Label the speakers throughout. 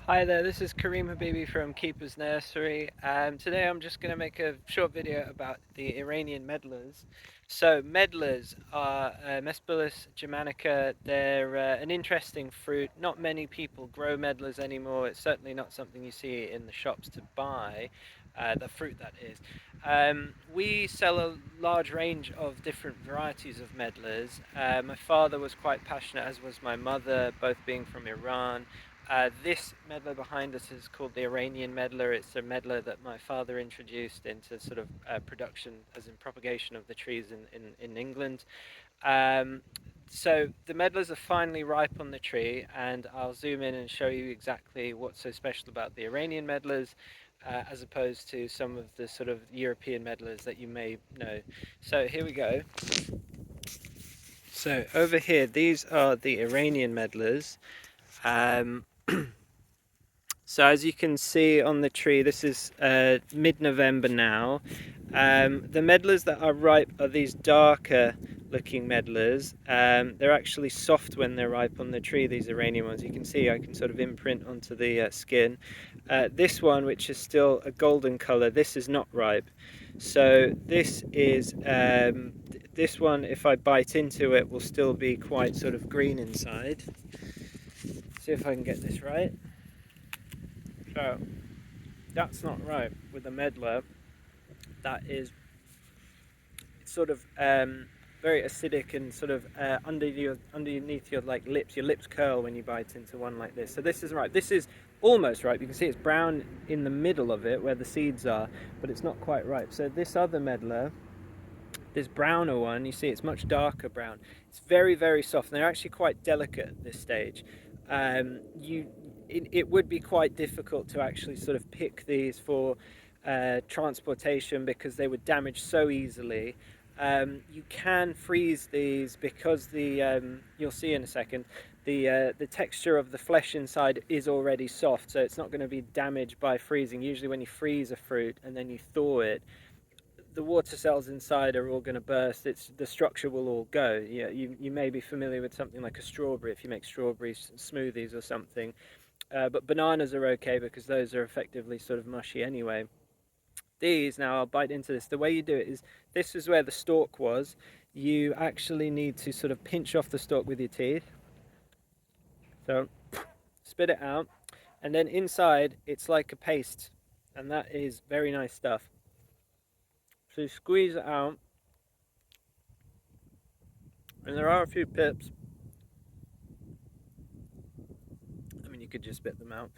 Speaker 1: Hi there, this is Kareem Habibi from Keeper's Nursery. Today I'm just going to make a short video about the Iranian medlars. So medlars are Mesbulus germanica. They're an interesting fruit. Not many people grow medlars anymore. It's certainly not something you see in the shops to buy, the fruit that is. We sell a large range of different varieties of medlars. My father was quite passionate, as was my mother, both being from Iran. This medlar behind us is called the Iranian medlar. It's a medlar that my father introduced into sort of production, as in propagation of the trees in England. Um, so the medlars are finally ripe on the tree, and I'll zoom in and show you exactly what's so special about the Iranian medlars, as opposed to some of the sort of European medlars that you may know. So here we go. So over here, these are the Iranian medlars. Um, So as you can see on the tree, this is mid-November now. The medlars that are ripe are these darker looking medlars. They're actually soft when they're ripe on the tree, these Iranian ones. You can see I can sort of imprint onto the skin. This one, which is still a golden color, this is not ripe. So this is, this one, if I bite into it, will still be quite sort of green inside. See if I can get this right. So that's not right with the medlar. That is sort of very acidic and sort of underneath your like lips. Your lips curl when you bite into one like this. So this isn't right. This is almost ripe. You can see it's brown in the middle of it where the seeds are, but it's not quite ripe. So this other medlar, this browner one, you see it's much darker brown. It's very, very soft. And they're actually quite delicate at this stage. It would be quite difficult to actually sort of pick these for transportation because they would damage so easily. You can freeze these because you'll see in a second, the texture of the flesh inside is already soft, so it's not going to be damaged by freezing. Usually when you freeze a fruit and then you thaw it, the water cells inside are all going to burst. The structure will all go. You may be familiar with something like a strawberry if you make strawberry smoothies or something. But bananas are okay because those are effectively sort of mushy anyway. These, now I'll bite into this. The way you do it is, this is where the stalk was. You actually need to sort of pinch off the stalk with your teeth. So spit it out. And then inside, it's like a paste. And that is very nice stuff. So you squeeze it out. And there are a few pips. I mean, you could just spit them out.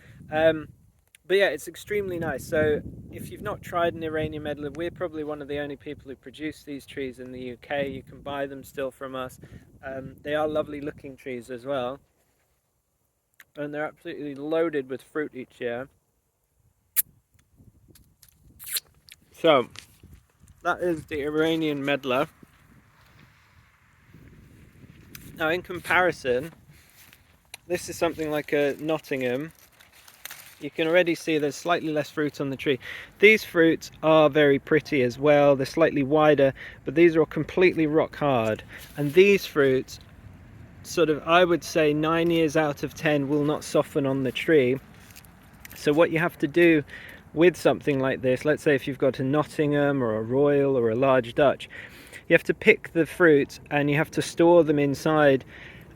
Speaker 1: But yeah, it's extremely nice. So if you've not tried an Iranian medlar, we're probably one of the only people who produce these trees in the UK. You can buy them still from us. They are lovely looking trees as well. And they're absolutely loaded with fruit each year. So that is the Iranian medlar. Now in comparison, this is something like a Nottingham. You can already see there's slightly less fruit on the tree. These fruits are very pretty as well. They're slightly wider, but these are all completely rock hard. And these fruits, sort of, I would say 9 years out of 10 will not soften on the tree. So what you have to do with something like this, let's say if you've got a Nottingham or a Royal or a large Dutch, you have to pick the fruit and you have to store them inside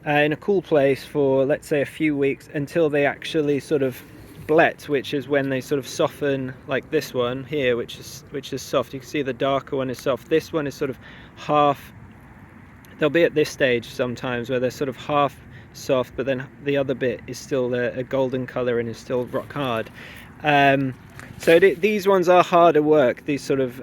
Speaker 1: in a cool place for, let's say, a few weeks until they actually sort of blet, which is when they sort of soften, like this one here, which is soft. You can see the darker one is soft. This one is sort of half. They'll be at this stage sometimes where they're sort of half soft, but then the other bit is still a golden color and is still rock hard. So these ones are harder work. These sort of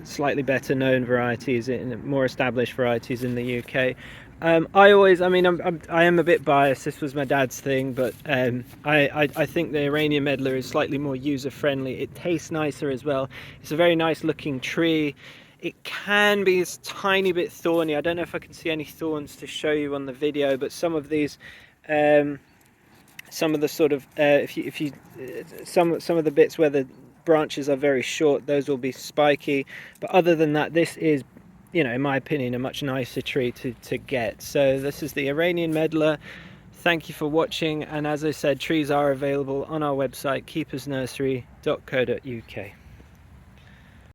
Speaker 1: slightly better known varieties, more established varieties in the UK. I am a bit biased. This was my dad's thing, but I think the Iranian medlar is slightly more user friendly. It tastes nicer as well. It's a very nice looking tree. It can be a tiny bit thorny. I don't know if I can see any thorns to show you on the video, but some of these, some of the sort of some of the bits where the branches are very short, those will be spiky. But other than that, this is, in my opinion, a much nicer tree to get. So this is the Iranian medlar. Thank you for watching, and as I said, trees are available on our website keepersnursery.co.uk.